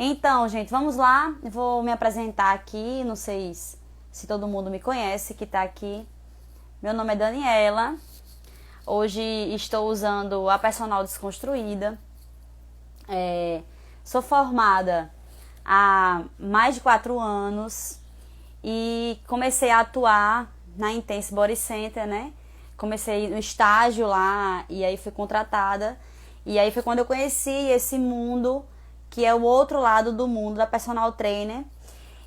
Então, gente, vamos lá. Eu vou me apresentar aqui. Não sei se todo mundo me conhece que tá aqui. Meu nome é Daniela. Hoje estou usando a Personal Desconstruída. Sou formada há mais de 4 anos e comecei a atuar na Intense Body Center, né? Comecei no estágio lá e aí fui contratada. E aí foi quando eu conheci esse mundo, que é o outro lado do mundo da personal trainer.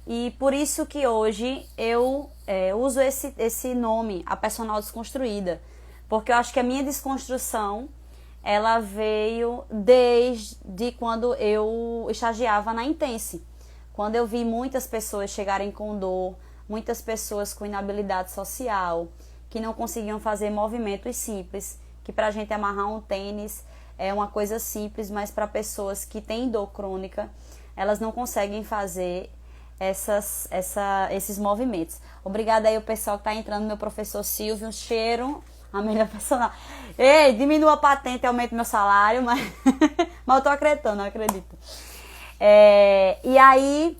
E por isso que hoje eu uso esse nome, a Personal Desconstruída. Porque eu acho que a minha desconstrução, ela veio desde quando eu estagiava na Intense. Quando eu vi muitas pessoas chegarem com dor, muitas pessoas com inabilidade social, que não conseguiam fazer movimentos simples, que pra gente amarrar um tênis é uma coisa simples, mas para pessoas que têm dor crônica, elas não conseguem fazer esses movimentos. Obrigada aí o pessoal que está entrando, meu professor Silvio, um cheiro, a melhor personal. Ei, diminua a patente, aumente meu salário, mas eu tô acreditando, eu acredito. E aí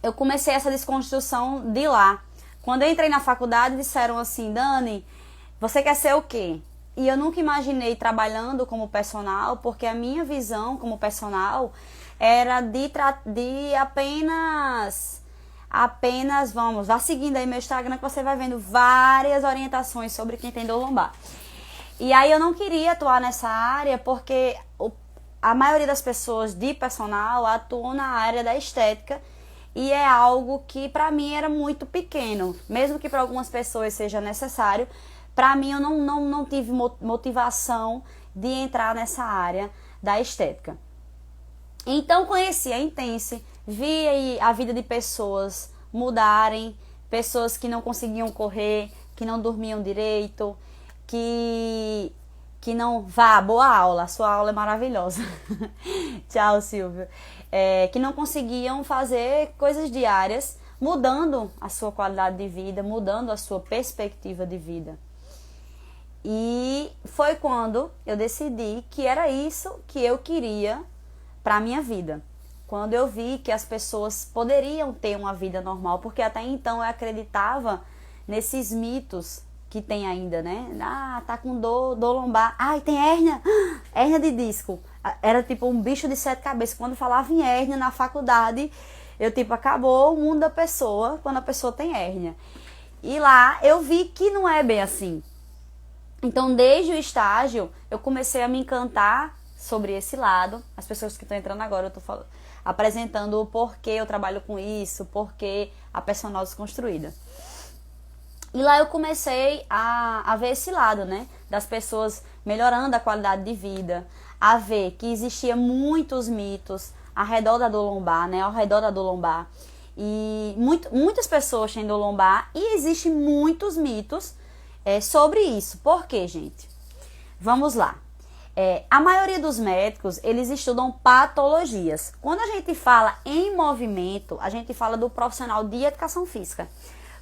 eu comecei essa desconstrução de lá. Quando eu entrei na faculdade, disseram assim: Dani, você quer ser o quê? E eu nunca imaginei trabalhando como personal, porque a minha visão como personal era de apenas, vá seguindo aí meu Instagram que você vai vendo várias orientações sobre quem tem dor lombar. E aí eu não queria atuar nessa área porque a maioria das pessoas de personal atuam na área da estética e é algo que pra mim era muito pequeno, mesmo que para algumas pessoas seja necessário. Para mim, eu não tive motivação de entrar nessa área da estética. Então, conheci a Intense, vi aí a vida de pessoas mudarem, pessoas que não conseguiam correr, que não dormiam direito, que não... boa aula, a sua aula é maravilhosa. Tchau, Silvio. Que não conseguiam fazer coisas diárias, mudando a sua qualidade de vida, mudando a sua perspectiva de vida. E foi quando eu decidi que era isso que eu queria para a minha vida. Quando eu vi que as pessoas poderiam ter uma vida normal, porque até então eu acreditava nesses mitos que tem ainda, né? Ah, tá com dor lombar. Ai, tem hérnia, hérnia de disco. Era tipo um bicho de 7 cabeças. Quando falava em hérnia na faculdade, eu tipo, acabou o mundo da pessoa quando a pessoa tem hérnia. E lá eu vi que não é bem assim. Então, desde o estágio, eu comecei a me encantar sobre esse lado. As pessoas que estão entrando agora, eu estou apresentando o porquê eu trabalho com isso, porquê a Personal Desconstruída. E lá eu comecei a ver esse lado, né? Das pessoas melhorando a qualidade de vida, a ver que existia muitos mitos ao redor da dor lombar, né? Ao redor da dor lombar. E muitas pessoas têm dor lombar e existem muitos mitos sobre isso. Por quê, gente? Vamos lá. A maioria dos médicos, eles estudam patologias. Quando a gente fala em movimento, a gente fala do profissional de educação física.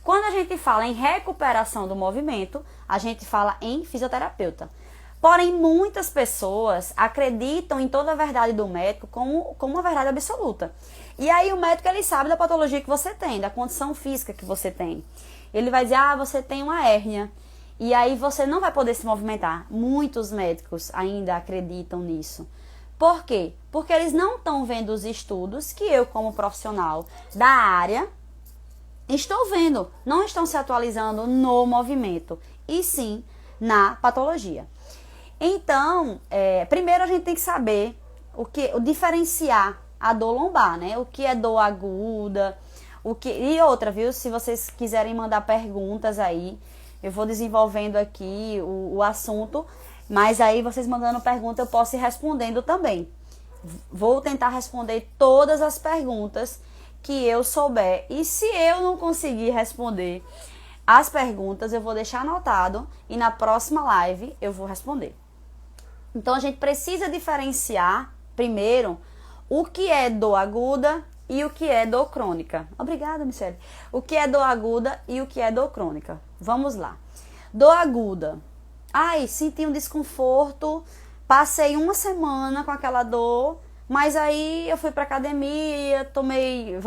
Quando a gente fala em recuperação do movimento, a gente fala em fisioterapeuta. Porém, muitas pessoas acreditam em toda a verdade do médico como uma verdade absoluta. E aí o médico, ele sabe da patologia que você tem, da condição física que você tem. Ele vai dizer, você tem uma hérnia. E aí você não vai poder se movimentar. Muitos médicos ainda acreditam nisso. Por quê? Porque eles não estão vendo os estudos que eu, como profissional da área, estou vendo. Não estão se atualizando no movimento, e sim na patologia. Então, primeiro a gente tem que saber diferenciar a dor lombar, né? O que é dor aguda, e outra, viu? Se vocês quiserem mandar perguntas aí, eu vou desenvolvendo aqui o assunto, mas aí vocês mandando pergunta eu posso ir respondendo também. Vou tentar responder todas as perguntas que eu souber. E se eu não conseguir responder as perguntas, eu vou deixar anotado e na próxima live eu vou responder. Então a gente precisa diferenciar primeiro o que é dor aguda e o que é dor crônica. Obrigada, Michele. O que é dor aguda e o que é dor crônica. Vamos lá. Dor aguda. Ai, senti um desconforto, passei uma semana com aquela dor, Mas aí eu fui pra academia, tomei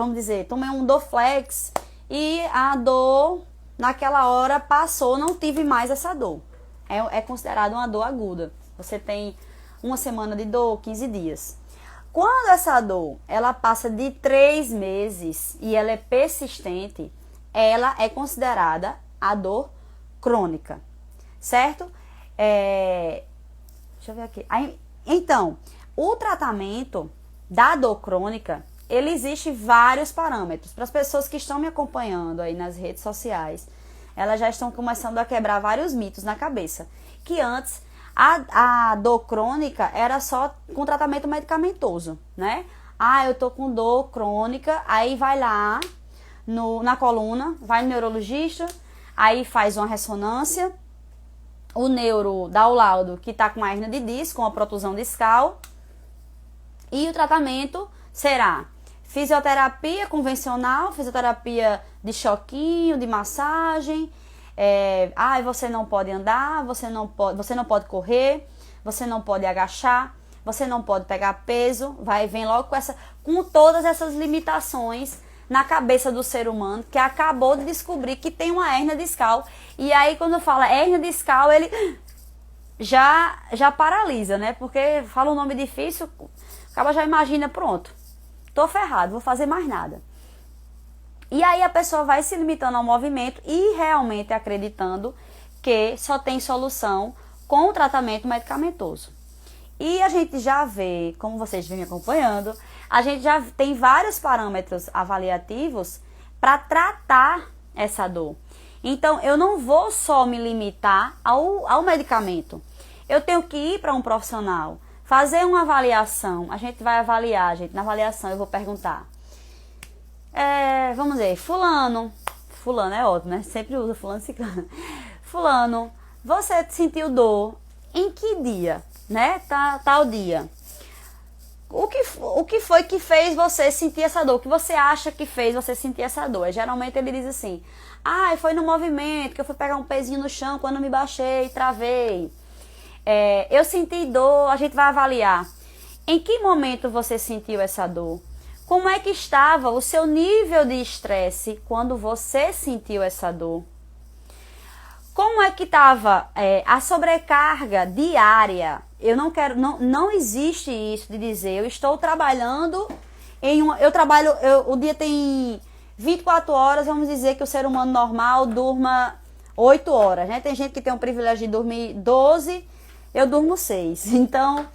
um Dorflex e a dor naquela hora passou, não tive mais essa dor. É considerado uma dor aguda. Você tem uma semana de dor, 15 dias. Quando essa dor, ela passa de 3 meses e ela é persistente, ela é considerada a dor crônica, certo? Deixa eu ver aqui. Então, o tratamento da dor crônica, ele existe vários parâmetros. Para as pessoas que estão me acompanhando aí nas redes sociais, elas já estão começando a quebrar vários mitos na cabeça. Que antes, a dor crônica era só com tratamento medicamentoso, né? Eu tô com dor crônica, aí vai lá na coluna, vai no neurologista, aí faz uma ressonância, o neuro dá o laudo que tá com a hérnia de disco, com a protusão discal, e o tratamento será fisioterapia convencional, fisioterapia de choquinho, de massagem. Você não pode andar, você não pode correr, você não pode agachar, você não pode pegar peso. Vem logo com todas essas limitações na cabeça do ser humano, que acabou de descobrir que tem uma hérnia discal. E aí quando fala hérnia discal, ele já paralisa, né? Porque fala um nome difícil, acaba já imagina, pronto, tô ferrado, vou fazer mais nada. E aí a pessoa vai se limitando ao movimento e realmente acreditando que só tem solução com o tratamento medicamentoso. E a gente já vê, como vocês vêm me acompanhando, a gente já tem vários parâmetros avaliativos para tratar essa dor. Então, eu não vou só me limitar ao medicamento. Eu tenho que ir para um profissional, fazer uma avaliação. A gente vai avaliar, na avaliação eu vou perguntar. Vamos dizer, fulano é ótimo, né? Sempre usa fulano e ciclano. Fulano, você sentiu dor em que dia, né? Tal dia. O que foi que fez você sentir essa dor? O que você acha que fez você sentir essa dor? Geralmente ele diz assim, foi no movimento, que eu fui pegar um pezinho no chão, quando me baixei, travei. Eu senti dor, a gente vai avaliar. Em que momento você sentiu essa dor? Como é que estava o seu nível de estresse quando você sentiu essa dor? Como é que estava a sobrecarga diária? Não existe isso de dizer, eu estou trabalhando o dia tem 24 horas, vamos dizer que o ser humano normal durma 8 horas, né? Tem gente que tem o privilégio de dormir 12, eu durmo 6. Então,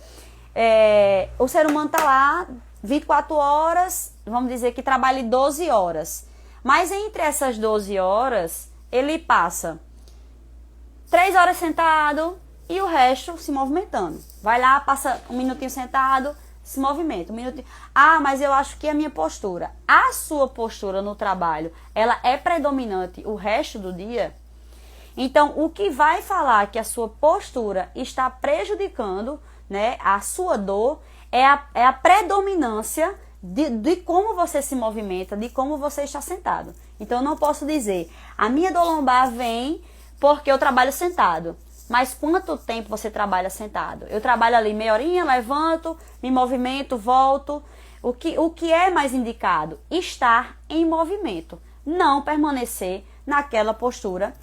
o ser humano está lá 24 horas, vamos dizer que trabalhe 12 horas. Mas entre essas 12 horas, ele passa 3 horas sentado e o resto se movimentando. Vai lá, passa um minutinho sentado, se movimenta. Mas eu acho que a minha postura, a sua postura no trabalho, ela é predominante o resto do dia. Então, o que vai falar que a sua postura está prejudicando, né, a sua dor é a predominância de como você se movimenta, de como você está sentado. Então, eu não posso dizer, a minha dor lombar vem porque eu trabalho sentado. Mas quanto tempo você trabalha sentado? Eu trabalho ali meia horinha, levanto, me movimento, volto. O que é mais indicado? Estar em movimento. Não permanecer naquela postura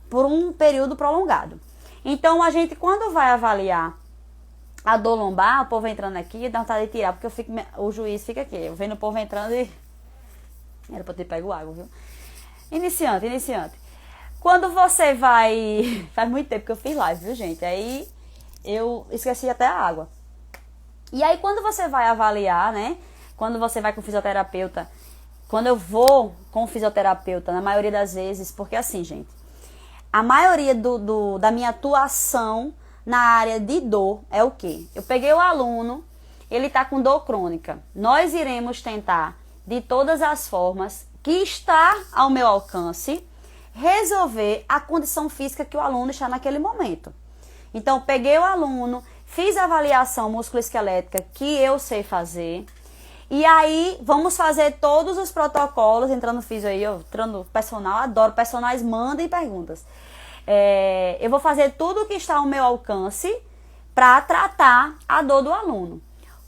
por um período prolongado. Então, a gente, quando vai avaliar a dor lombar, o povo entrando aqui, dá vontade de tirar, porque o juiz fica aqui. Eu vendo o povo entrando e... Era pra ter pego água, viu? Iniciante. Quando você vai... Faz muito tempo que eu fiz live, viu, gente? Aí eu esqueci até a água. E aí, quando você vai avaliar, né? Quando você vai com o fisioterapeuta... Quando eu vou com o fisioterapeuta, na maioria das vezes... Porque assim, gente... A maioria da minha atuação na área de dor é o quê? Eu peguei o aluno, ele está com dor crônica. Nós iremos tentar, de todas as formas que está ao meu alcance, resolver a condição física que o aluno está naquele momento. Então, peguei o aluno, fiz a avaliação musculoesquelética que eu sei fazer, e aí vamos fazer todos os protocolos, entrando físio aí, entrando personal, adoro personagens, mandem perguntas. Eu vou fazer tudo o que está ao meu alcance para tratar a dor do aluno.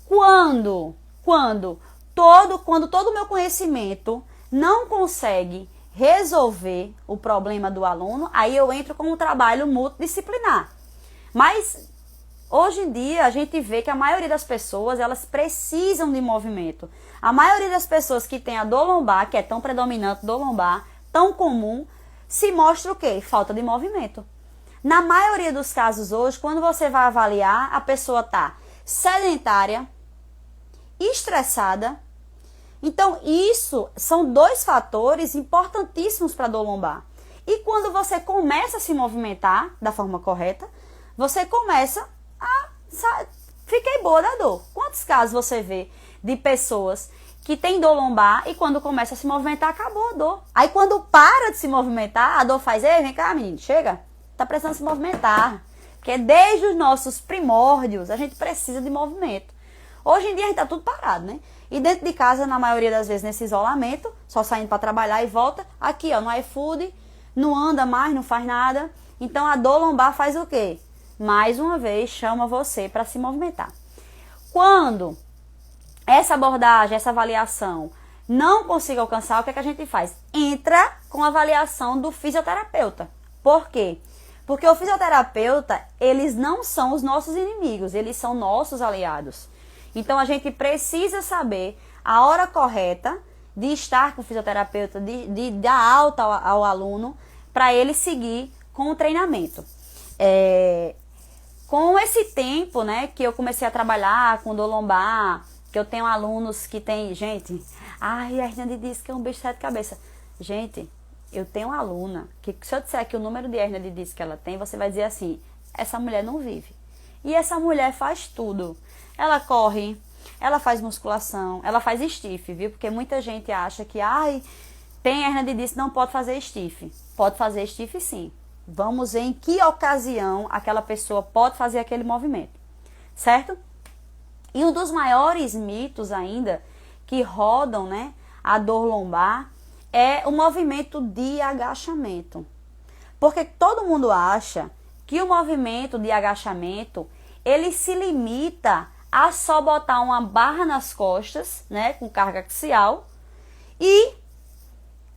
Quando todo o meu conhecimento não consegue resolver o problema do aluno, aí eu entro com um trabalho multidisciplinar. Mas hoje em dia a gente vê que a maioria das pessoas, elas precisam de movimento. A maioria das pessoas que tem a dor lombar, que é tão predominante, dor lombar, tão comum, se mostra o quê? Falta de movimento. Na maioria dos casos hoje, quando você vai avaliar, a pessoa está sedentária, estressada. Então, isso são dois fatores importantíssimos para a dor lombar. E quando você começa a se movimentar da forma correta, você começa a... Fiquei boa da dor. Quantos casos você vê de pessoas que têm dor lombar e quando começa a se movimentar, acabou a dor. Aí quando para de se movimentar, a dor faz, ei, vem cá, menino, chega, tá precisando se movimentar. Porque desde os nossos primórdios, a gente precisa de movimento. Hoje em dia a gente tá tudo parado, né? E dentro de casa, na maioria das vezes, nesse isolamento, só saindo para trabalhar e volta, aqui ó, no iFood, não anda mais, não faz nada. Então a dor lombar faz o quê? Mais uma vez, chama você para se movimentar. Quando essa abordagem, essa avaliação não consiga alcançar, o que é que a gente faz? Entra com a avaliação do fisioterapeuta. Por quê? Porque o fisioterapeuta, eles não são os nossos inimigos, eles são nossos aliados. Então a gente precisa saber a hora correta de estar com o fisioterapeuta, de dar alta ao aluno para ele seguir com o treinamento. Com esse tempo, né, que eu comecei a trabalhar com dor lombar, que eu tenho alunos que tem, gente, ai, a hernia de disco é um bicho de sete cabeças. Gente, eu tenho uma aluna que se eu disser que o número de hernia de disco que ela tem, você vai dizer assim, essa mulher não vive. E essa mulher faz tudo. Ela corre, ela faz musculação, ela faz stiff, viu? Porque muita gente acha que, ai, tem hernia de disco, não pode fazer stiff. Pode fazer stiff sim. Vamos ver em que ocasião aquela pessoa pode fazer aquele movimento, certo? E um dos maiores mitos ainda que rodam, né, a dor lombar é o movimento de agachamento. Porque todo mundo acha que o movimento de agachamento, ele se limita a só botar uma barra nas costas, né, com carga axial e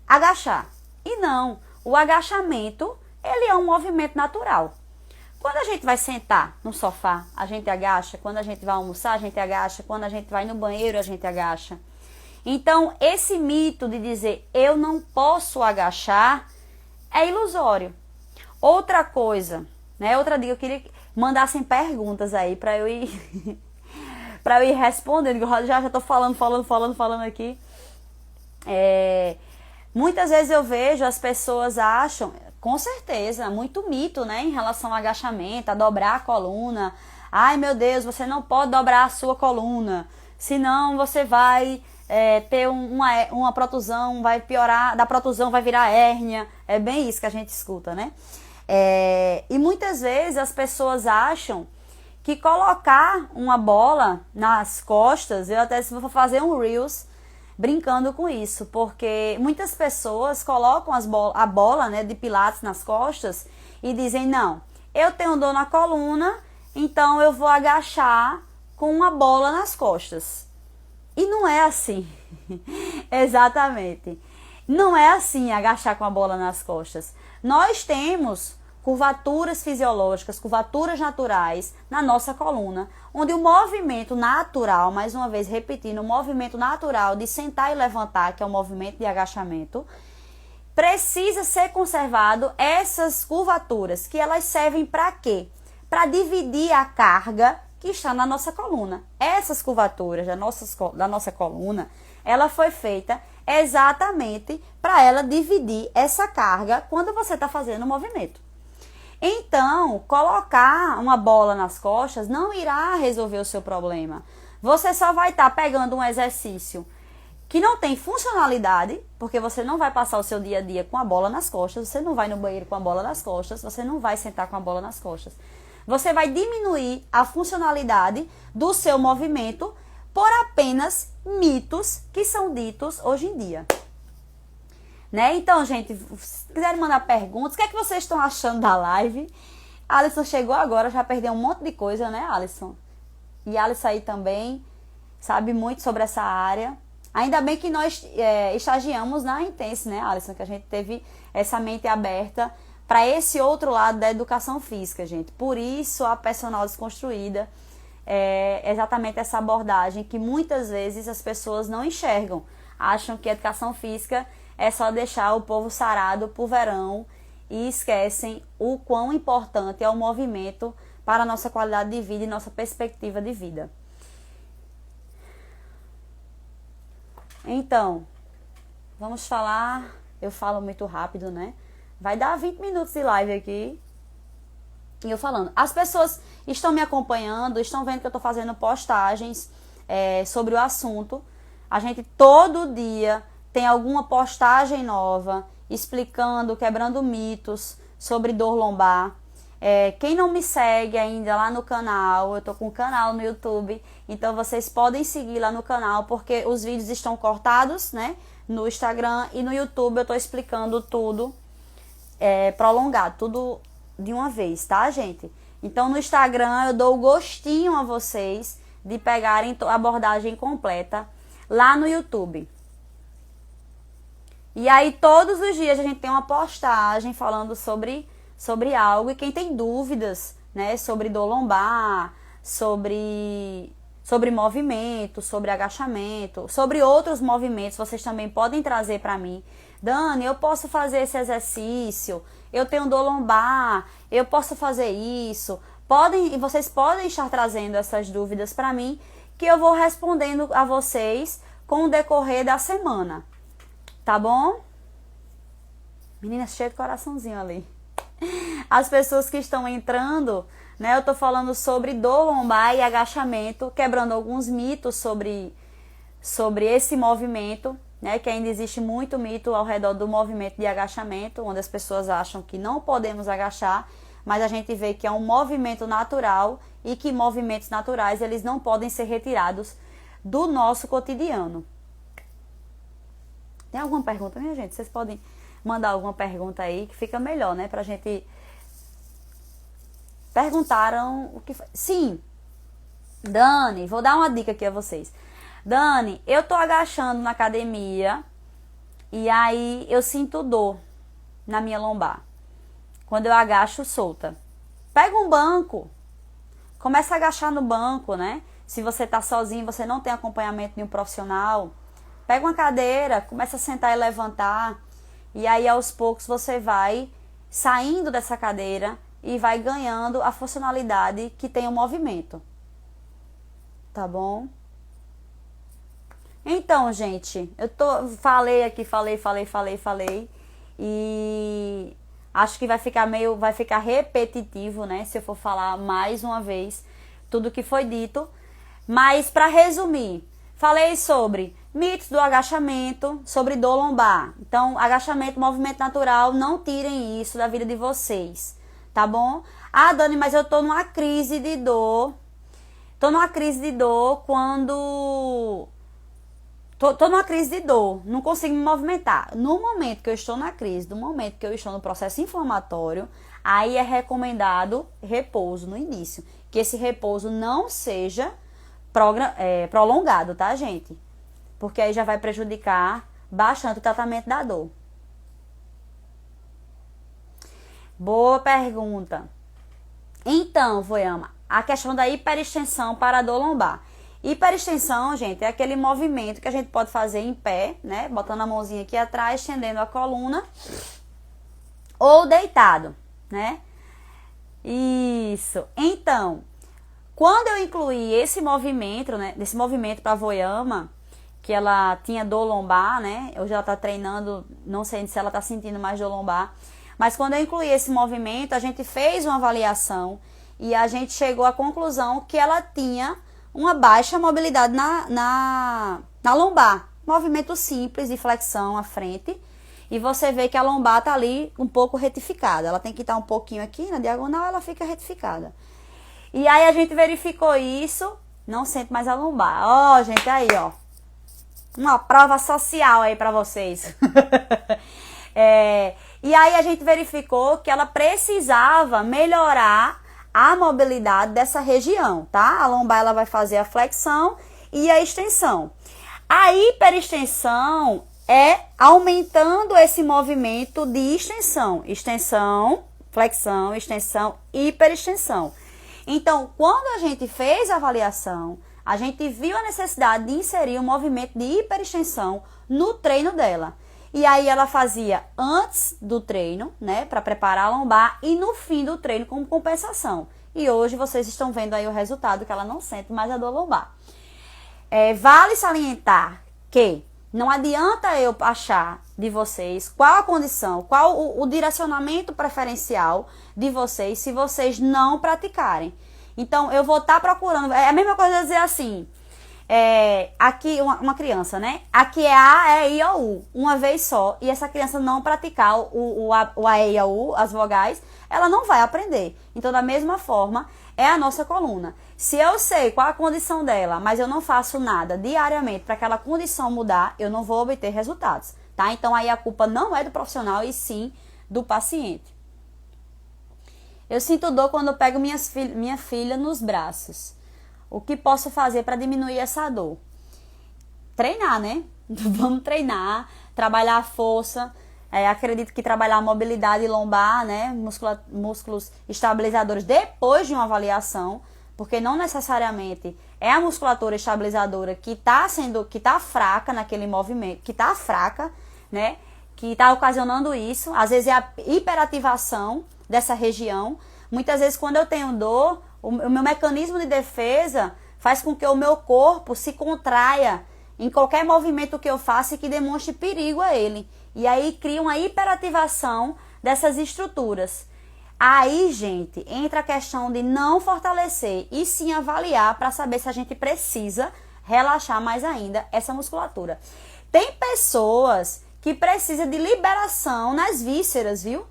agachar. E não, o agachamento, ele é um movimento natural. Quando a gente vai sentar no sofá, a gente agacha. Quando a gente vai almoçar, a gente agacha. Quando a gente vai no banheiro, a gente agacha. Então, esse mito de dizer eu não posso agachar é ilusório. Outra coisa, né? Outra dica, eu queria que mandassem perguntas aí para eu ir para eu ir respondendo. Já estou falando aqui. Muitas vezes eu vejo as pessoas acham, com certeza, muito mito, né, em relação ao agachamento, a dobrar a coluna. Ai, meu Deus, você não pode dobrar a sua coluna, senão você vai ter uma protusão, vai piorar, da protusão vai virar hérnia. É bem isso que a gente escuta, né? E muitas vezes as pessoas acham que colocar uma bola nas costas, eu até vou fazer um Reels brincando com isso, porque muitas pessoas colocam a bola, né, de pilates nas costas e dizem, não, eu tenho dor na coluna, então eu vou agachar com uma bola nas costas. E não é assim. Exatamente. Não é assim agachar com a bola nas costas. Nós temos curvaturas fisiológicas, curvaturas naturais na nossa coluna, onde o movimento natural, mais uma vez repetindo, o movimento natural de sentar e levantar, que é o movimento de agachamento, precisa ser conservado essas curvaturas, que elas servem para quê? Para dividir a carga que está na nossa coluna. Essas curvaturas da nossa coluna, ela foi feita exatamente para ela dividir essa carga quando você está fazendo o movimento. Então, colocar uma bola nas costas não irá resolver o seu problema. Você só vai estar pegando um exercício que não tem funcionalidade, porque você não vai passar o seu dia a dia com a bola nas costas, você não vai no banheiro com a bola nas costas, você não vai sentar com a bola nas costas. Você vai diminuir a funcionalidade do seu movimento por apenas mitos que são ditos hoje em dia. Né? Então, gente, se quiserem mandar perguntas, o que é que vocês estão achando da live? A Alisson chegou agora, já perdeu um monte de coisa, né, Alisson? E a Alisson aí também. sabe muito sobre essa área. Ainda bem que nós estagiamos na Intense, né, Alisson? Que a gente teve essa mente aberta para esse outro lado da educação física, gente. Por isso a Personal Desconstruída é exatamente essa abordagem que muitas vezes as pessoas não enxergam. Acham que a educação física é só deixar o povo sarado pro verão e esquecem o quão importante é o movimento para a nossa qualidade de vida e nossa perspectiva de vida. Então, vamos falar... Eu falo muito rápido, né? Vai dar 20 minutos de live aqui. E eu falando. As pessoas estão me acompanhando, estão vendo que eu estou fazendo postagens sobre o assunto. A gente todo dia tem alguma postagem nova, explicando, quebrando mitos sobre dor lombar. Quem não me segue ainda lá no canal, eu tô com um canal no YouTube, então vocês podem seguir lá no canal, porque os vídeos estão cortados, né, no Instagram, e no YouTube eu tô explicando tudo prolongado, tudo de uma vez, tá, gente? Então no Instagram eu dou o gostinho a vocês de pegarem a abordagem completa lá no YouTube. E aí todos os dias a gente tem uma postagem falando sobre algo, e quem tem dúvidas, né, sobre dor lombar, sobre movimento, sobre agachamento, sobre outros movimentos, vocês também podem trazer para mim. Dani, eu posso fazer esse exercício, eu tenho dor lombar, eu posso fazer isso. Vocês podem estar trazendo essas dúvidas para mim, que eu vou respondendo a vocês com o decorrer da semana. Tá bom? Menina, cheia de coraçãozinho ali. As pessoas que estão entrando, né, eu tô falando sobre dor lombar e agachamento, quebrando alguns mitos sobre esse movimento, né, que ainda existe muito mito ao redor do movimento de agachamento, onde as pessoas acham que não podemos agachar, mas a gente vê que é um movimento natural e que movimentos naturais eles não podem ser retirados do nosso cotidiano. Tem alguma pergunta, minha gente? Vocês podem mandar alguma pergunta aí, que fica melhor, né? Pra gente... Perguntaram o que... Sim. Dani, vou dar uma dica aqui a vocês. Dani, eu tô agachando na academia e aí eu sinto dor na minha lombar. Quando eu agacho, solta. Pega um banco. Começa a agachar no banco, né? Se você tá sozinho, você não tem acompanhamento de um profissional, pega uma cadeira, começa a sentar e levantar. E aí, aos poucos, você vai saindo dessa cadeira e vai ganhando a funcionalidade que tem o movimento. Tá bom? Então, gente, falei aqui, falei. E acho que vai ficar repetitivo, né? Se eu for falar mais uma vez tudo que foi dito. Mas, para resumir, falei sobre mitos do agachamento, sobre dor lombar. Então, agachamento, movimento natural, não tirem isso da vida de vocês, tá bom? Ah, Dani, mas eu tô numa crise de dor. Tô numa crise de dor quando... Tô numa crise de dor, não consigo me movimentar. No momento que eu estou na crise, no momento que eu estou no processo inflamatório, aí é recomendado repouso no início. Que esse repouso não seja prolongado, tá, gente? Porque aí já vai prejudicar bastante o tratamento da dor. Boa pergunta. Então, Voyama, a questão da hiperextensão para a dor lombar. Hiperextensão, gente, é aquele movimento que a gente pode fazer em pé, né? Botando a mãozinha aqui atrás, estendendo a coluna. Ou deitado, né? Isso. Então, quando eu incluí esse movimento, né? Desse movimento para a Voyama, que ela tinha dor lombar, né? Hoje ela tá treinando, não sei se ela tá sentindo mais dor lombar. Mas quando eu incluí esse movimento, a gente fez uma avaliação e a gente chegou à conclusão que ela tinha uma baixa mobilidade na lombar. Movimento simples de flexão à frente. E você vê que a lombar tá ali um pouco retificada. Ela tem que estar um pouquinho aqui na diagonal, ela fica retificada. E aí a gente verificou isso, não sente mais a lombar. Ó, gente, aí, ó. Uma prova social aí pra vocês. E aí a gente verificou que ela precisava melhorar a mobilidade dessa região, tá? A lombar ela vai fazer a flexão e a extensão. A hiperextensão é aumentando esse movimento de extensão. Extensão, flexão, extensão, hiperextensão. Então, quando a gente fez a avaliação, a gente viu a necessidade de inserir um movimento de hiperextensão no treino dela. E aí ela fazia antes do treino, né, para preparar a lombar, e no fim do treino como compensação. E hoje vocês estão vendo aí o resultado, que ela não sente mais a dor lombar. Vale salientar que não adianta eu achar de vocês qual a condição, qual o direcionamento preferencial de vocês se vocês não praticarem. Então, eu vou estar procurando. É a mesma coisa dizer assim. Aqui, uma criança, né? Aqui é A, E, I, O, U. Uma vez só. E essa criança não praticar o A, E, I, O, U, as vogais, ela não vai aprender. Então, da mesma forma, é a nossa coluna. Se eu sei qual a condição dela, mas eu não faço nada diariamente para aquela condição mudar, eu não vou obter resultados, tá? Então, aí a culpa não é do profissional, e sim do paciente. Eu sinto dor quando eu pego minha filha nos braços. O que posso fazer para diminuir essa dor? Treinar, né? Vamos treinar, trabalhar a força. Acredito que trabalhar a mobilidade lombar, né? Músculos estabilizadores depois de uma avaliação, porque não necessariamente é a musculatura estabilizadora que tá fraca naquele movimento, que tá fraca, né? Que tá ocasionando isso. Às vezes é a hiperativação dessa região. Muitas vezes, quando eu tenho dor, o meu mecanismo de defesa faz com que o meu corpo se contraia em qualquer movimento que eu faça e que demonstre perigo a ele. E aí cria uma hiperativação dessas estruturas. Aí, gente, entra a questão de não fortalecer e sim avaliar para saber se a gente precisa relaxar mais ainda essa musculatura. Tem pessoas que precisam de liberação nas vísceras, viu?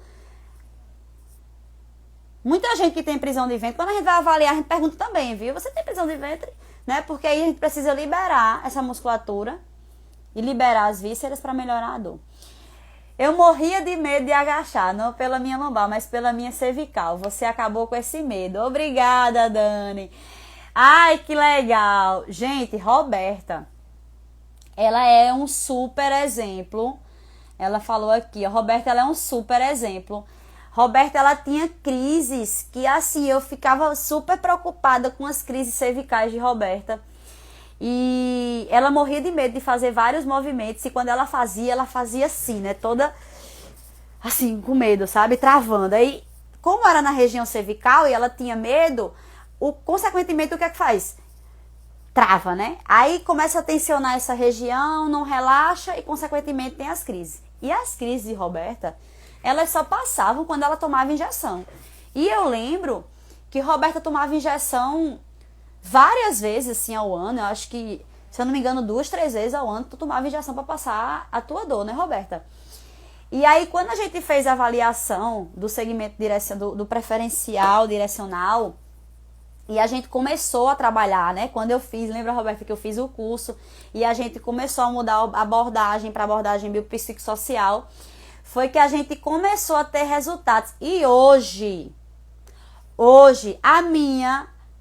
Muita gente que tem prisão de ventre, quando a gente vai avaliar, a gente pergunta também, viu? Você tem prisão de ventre? Né? Porque aí a gente precisa liberar essa musculatura e liberar as vísceras para melhorar a dor. Eu morria de medo de agachar, não pela minha lombar, mas pela minha cervical. Você acabou com esse medo. Obrigada, Dani. Ai, que legal. Gente, Roberta, ela é um super exemplo. Ela falou aqui, a Roberta, ela é um super exemplo. Roberta, ela tinha crises que, assim, eu ficava super preocupada com as crises cervicais de Roberta. E ela morria de medo de fazer vários movimentos. E quando ela fazia assim, né? Toda, assim, com medo, sabe? Travando. Aí, como era na região cervical e ela tinha medo, consequentemente, o que é que faz? Trava, né? Aí começa a tensionar essa região, não relaxa e, consequentemente, tem as crises. E as crises de Roberta, elas só passavam quando ela tomava injeção. E eu lembro que Roberta tomava injeção várias vezes, assim, ao ano. Eu acho que, se eu não me engano, 2, 3 vezes ao ano, tu tomava injeção para passar a tua dor, né, Roberta? E aí, quando a gente fez a avaliação do segmento do preferencial direcional, e a gente começou a trabalhar, né? Quando eu fiz, lembra, Roberta, que eu fiz o curso, e a gente começou a mudar a abordagem para abordagem biopsicossocial, foi que a gente começou a ter resultados. E hoje,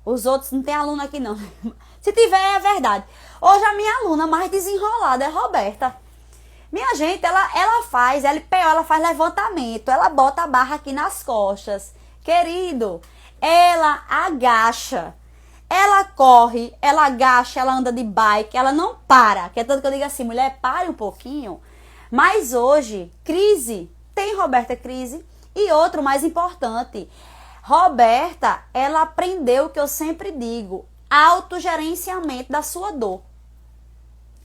os outros, não tem aluno aqui não. Se tiver, é verdade. Hoje a minha aluna mais desenrolada é Roberta. Minha gente, ela faz LPO, ela faz levantamento, ela bota a barra aqui nas costas. Querido, ela agacha, ela corre, ela agacha, ela anda de bike, ela não para. Que é tanto que eu digo assim, mulher, pare um pouquinho. Mas hoje, crise, tem Roberta crise. E outro mais importante, Roberta, ela aprendeu o que eu sempre digo, autogerenciamento da sua dor.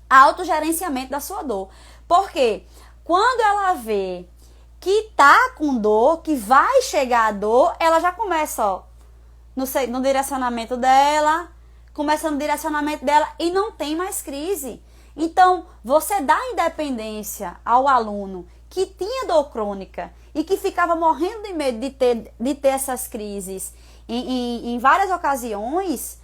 Autogerenciamento da sua dor. Porque quando ela vê que tá com dor, que vai chegar a dor, ela já começa, ó, no direcionamento dela, e não tem mais crise. Então, você dá independência ao aluno que tinha dor crônica e que ficava morrendo de medo de ter essas crises em várias ocasiões,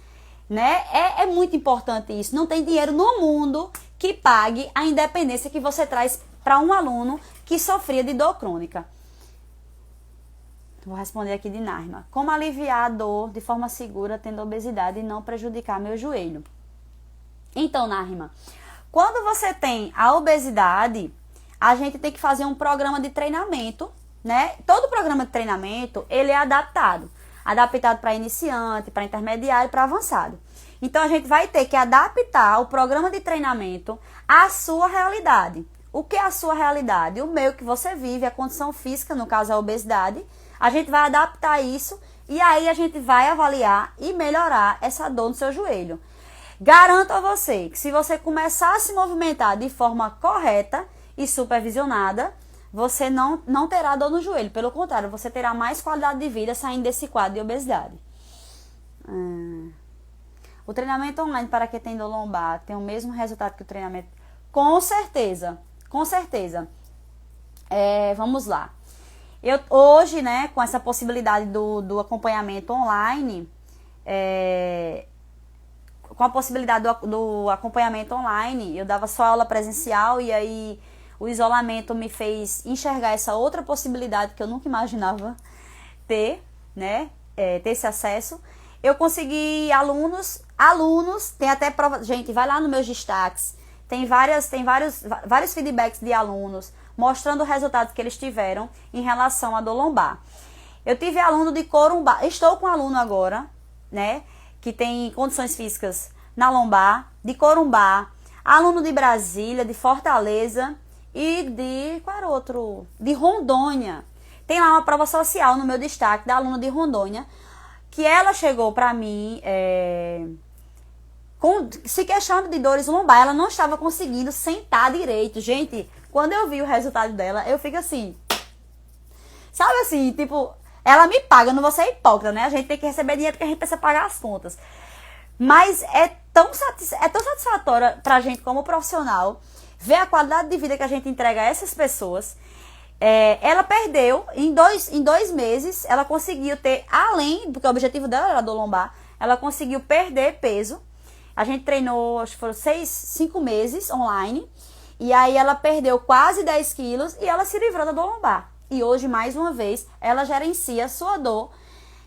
né? É muito importante isso. Não tem dinheiro no mundo que pague a independência que você traz para um aluno que sofria de dor crônica. Vou responder aqui de Naima. Como aliviar a dor de forma segura tendo obesidade e não prejudicar meu joelho? Então, Narima, quando você tem a obesidade, a gente tem que fazer um programa de treinamento, né? Todo programa de treinamento, ele é adaptado para iniciante, para intermediário, para avançado. Então, a gente vai ter que adaptar o programa de treinamento à sua realidade. O que é a sua realidade? O meio que você vive, a condição física, no caso a obesidade. A gente vai adaptar isso e aí a gente vai avaliar e melhorar essa dor no seu joelho. Garanto a você que se você começar a se movimentar de forma correta e supervisionada, você não terá dor no joelho. Pelo contrário, você terá mais qualidade de vida saindo desse quadro de obesidade. O treinamento online para quem tem dor lombar tem o mesmo resultado que o treinamento? Com certeza, com certeza. Vamos lá. Eu, hoje, né, com essa possibilidade do acompanhamento online, com a possibilidade do acompanhamento online, eu dava só aula presencial e aí o isolamento me fez enxergar essa outra possibilidade que eu nunca imaginava ter, né, ter esse acesso. Eu consegui alunos, tem até prova, gente, vai lá nos meus destaques, tem vários feedbacks de alunos mostrando o resultado que eles tiveram em relação à dor lombar. Eu tive aluno de Corumbá, estou com um aluno agora, né, que tem condições físicas na lombar, de Corumbá, aluno de Brasília, de Fortaleza e de, qual era o outro? De Rondônia. Tem lá uma prova social no meu destaque da aluna de Rondônia, que ela chegou para mim se queixando de dores lombar. Ela não estava conseguindo sentar direito. Gente, quando eu vi o resultado dela, eu fico assim, sabe assim, tipo, ela me paga, eu não vou ser hipócrita, né? A gente tem que receber dinheiro porque a gente precisa pagar as contas. Mas é tão satisfatória pra gente como profissional ver a qualidade de vida que a gente entrega a essas pessoas. Ela perdeu, em dois meses, ela conseguiu ter, além, porque o objetivo dela era dor lombar, ela conseguiu perder peso. A gente treinou, acho que foram 5 meses online, e aí ela perdeu quase 10 quilos e ela se livrou da dor lombar. E hoje, mais uma vez, ela gerencia a sua dor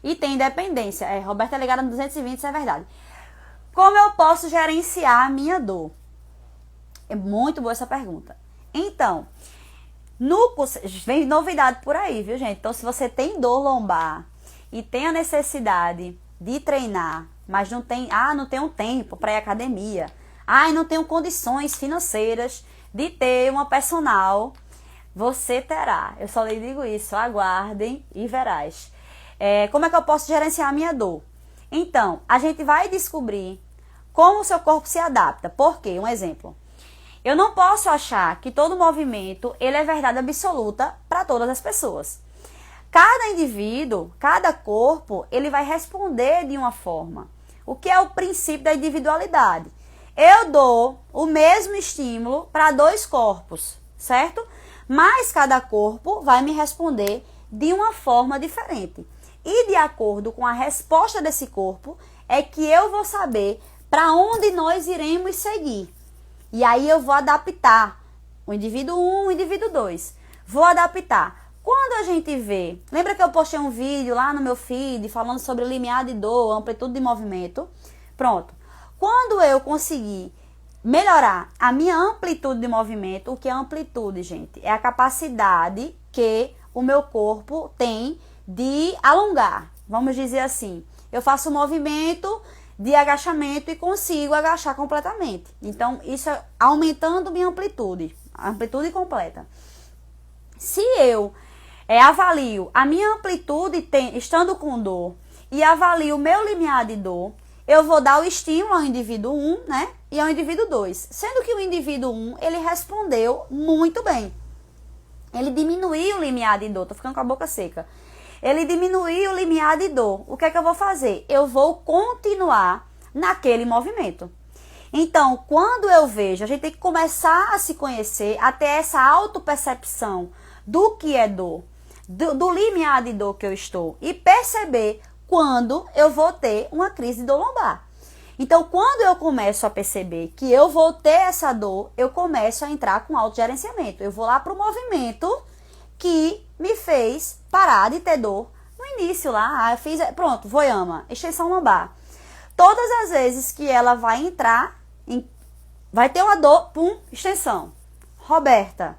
e tem independência. Roberta é ligada no 220, isso é verdade. Como eu posso gerenciar a minha dor? É muito boa essa pergunta. Então, vem novidade por aí, viu, gente? Então, se você tem dor lombar e tem a necessidade de treinar, mas não tenho tempo para ir à academia, não tenho condições financeiras de ter uma personal, você terá. Eu só lhe digo isso, aguardem e verás. Como é que eu posso gerenciar a minha dor? Então, a gente vai descobrir como o seu corpo se adapta. Por quê? Um exemplo. Eu não posso achar que todo movimento ele é verdade absoluta para todas as pessoas. Cada indivíduo, cada corpo, ele vai responder de uma forma. O que é o princípio da individualidade? Eu dou o mesmo estímulo para 2 corpos, certo? Mas cada corpo vai me responder de uma forma diferente. E de acordo com a resposta desse corpo, é que eu vou saber para onde nós iremos seguir. E aí eu vou adaptar o indivíduo 1, o indivíduo 2. Vou adaptar. Quando a gente vê, lembra que eu postei um vídeo lá no meu feed falando sobre limiar de dor, amplitude de movimento? Pronto. Quando eu conseguir melhorar a minha amplitude de movimento, o que é amplitude, gente? É a capacidade que o meu corpo tem de alongar. Vamos dizer assim, eu faço um movimento de agachamento e consigo agachar completamente. Então, isso é aumentando minha amplitude, a amplitude completa. Se eu avalio a minha amplitude estando com dor e avalio o meu limiar de dor, eu vou dar o estímulo ao indivíduo 1, né? E ao indivíduo 2. Sendo que o indivíduo 1, ele respondeu muito bem. Ele diminuiu o limiar de dor. Tô ficando com a boca seca. Ele diminuiu o limiar de dor. O que é que eu vou fazer? Eu vou continuar naquele movimento. Então, quando eu vejo, a gente tem que começar a se conhecer, a ter essa autopercepção do que é dor, do limiar de dor que eu estou e perceber quando eu vou ter uma crise de dor lombar. Então, quando eu começo a perceber que eu vou ter essa dor, eu começo a entrar com autogerenciamento. Eu vou lá para o movimento que me fez parar de ter dor no início lá. Eu fiz, pronto, Voyama, extensão lombar. Todas as vezes que ela vai entrar vai ter uma dor, pum, extensão. Roberta,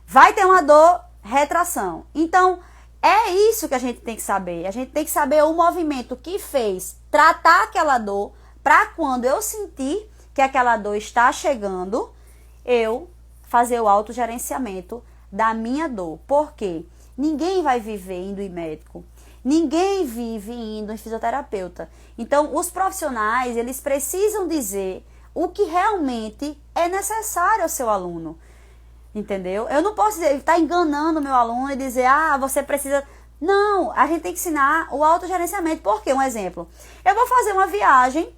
vai ter uma dor, retração. Então, é isso que a gente tem que saber. A gente tem que saber o movimento que fez tratar aquela dor, para quando eu sentir que aquela dor está chegando, eu fazer o autogerenciamento da minha dor. Por quê? Ninguém vai viver indo em médico. Ninguém vive indo em fisioterapeuta. Então, os profissionais, eles precisam dizer o que realmente é necessário ao seu aluno. Entendeu? Eu não posso estar enganando o meu aluno e dizer, você precisa... Não, a gente tem que ensinar o autogerenciamento. Por quê? Um exemplo. Eu vou fazer uma viagem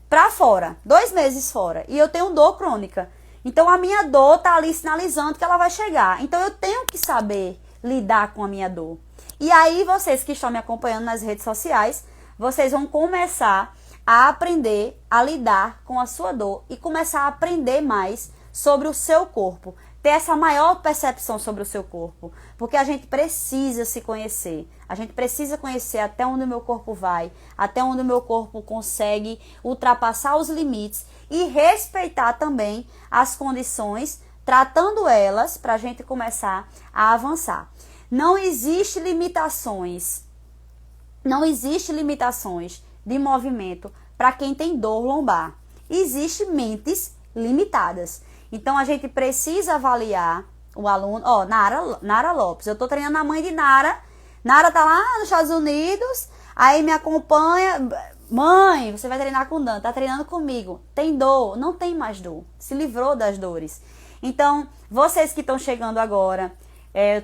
para fora, 2 meses fora, e eu tenho dor crônica. Então, a minha dor está ali sinalizando que ela vai chegar. Então, eu tenho que saber lidar com a minha dor. E aí, vocês que estão me acompanhando nas redes sociais, vocês vão começar a aprender a lidar com a sua dor e começar a aprender mais sobre o seu corpo. Ter essa maior percepção sobre o seu corpo. Porque a gente precisa se conhecer. A gente precisa conhecer até onde o meu corpo vai, até onde o meu corpo consegue ultrapassar os limites e respeitar também as condições, tratando elas para a gente começar a avançar. Não existe limitações de movimento para quem tem dor lombar. Existem mentes limitadas. Então, a gente precisa avaliar o aluno. Nara Lopes. Eu tô treinando a mãe de Nara. Nara tá lá nos Estados Unidos. Aí me acompanha. Mãe, você vai treinar com Dan. Tá treinando comigo. Tem dor? Não tem mais dor. Se livrou das dores. Então, vocês que estão chegando agora,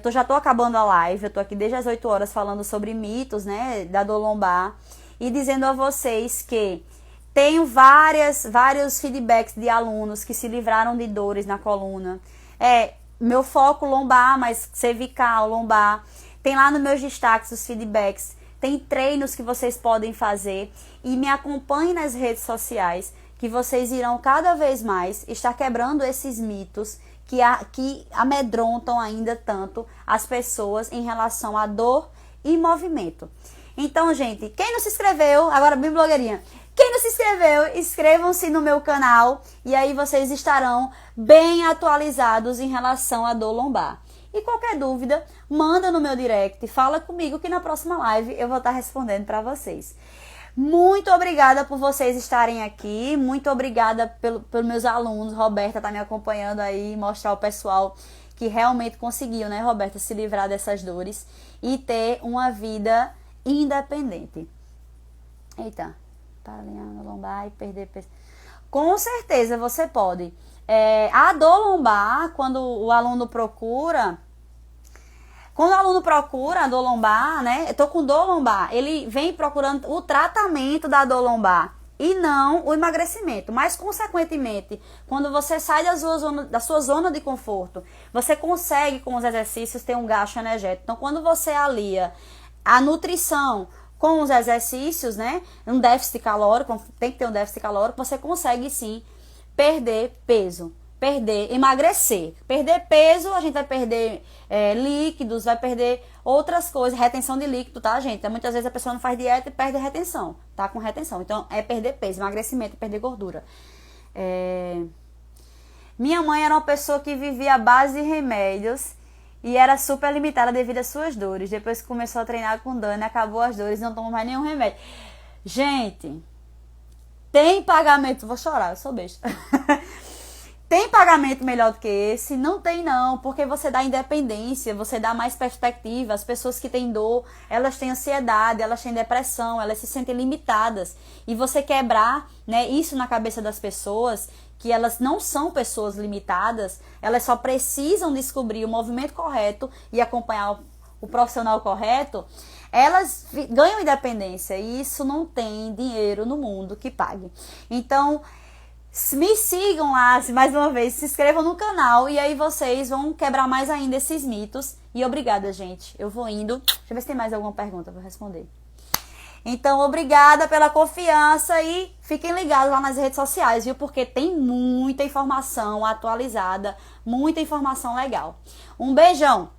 eu já tô acabando a live. Eu tô aqui desde as 8 horas falando sobre mitos, né, da dor lombar. E dizendo a vocês que tenho vários feedbacks de alunos que se livraram de dores na coluna. Meu foco lombar, mas cervical, lombar. Tem lá nos meus destaques os feedbacks. Tem treinos que vocês podem fazer. E me acompanhem nas redes sociais, que vocês irão cada vez mais estar quebrando esses mitos que amedrontam ainda tanto as pessoas em relação à dor e movimento. Então, gente, quem não se inscreveu, agora bem blogueirinha, quem não se inscreveu, inscrevam-se no meu canal e aí vocês estarão bem atualizados em relação à dor lombar. E qualquer dúvida, manda no meu direct, fala comigo que na próxima live eu vou estar respondendo para vocês. Muito obrigada por vocês estarem aqui, muito obrigada pelos meus alunos. Roberta tá me acompanhando aí, mostrar ao pessoal que realmente conseguiu, né, Roberta, se livrar dessas dores e ter uma vida independente. Eita. Para alinhar no lombar e perder peso. Com certeza você pode. A dor lombar, quando o aluno procura a dor lombar, né? Eu tô com dor lombar, ele vem procurando o tratamento da dor lombar e não o emagrecimento. Mas, consequentemente, quando você sai da sua zona de conforto, você consegue, com os exercícios, ter um gasto energético. Então, quando você alia a nutrição com os exercícios, né, um déficit calórico, tem que ter um déficit calórico, você consegue sim perder peso, emagrecer. Perder peso, a gente vai perder líquidos, vai perder outras coisas, retenção de líquido, tá, gente? Muitas vezes a pessoa não faz dieta e perde retenção, tá com retenção. Então, é perder peso, emagrecimento, perder gordura. Minha mãe era uma pessoa que vivia à base de remédios e era super limitada devido às suas dores. Depois que começou a treinar com Dani, acabou as dores e não toma mais nenhum remédio. Gente, tem pagamento... Vou chorar, eu sou besta. Tem pagamento melhor do que esse? Não tem não, porque você dá independência, você dá mais perspectiva. As pessoas que têm dor, elas têm ansiedade, elas têm depressão, elas se sentem limitadas. E você quebrar, né, isso na cabeça das pessoas, que elas não são pessoas limitadas, elas só precisam descobrir o movimento correto e acompanhar o profissional correto, elas ganham independência e isso não tem dinheiro no mundo que pague. Então, me sigam lá, mais uma vez, se inscrevam no canal e aí vocês vão quebrar mais ainda esses mitos. E obrigada, gente. Eu vou indo. Deixa eu ver se tem mais alguma pergunta para responder. Então, obrigada pela confiança e fiquem ligados lá nas redes sociais, viu? Porque tem muita informação atualizada, muita informação legal. Um beijão!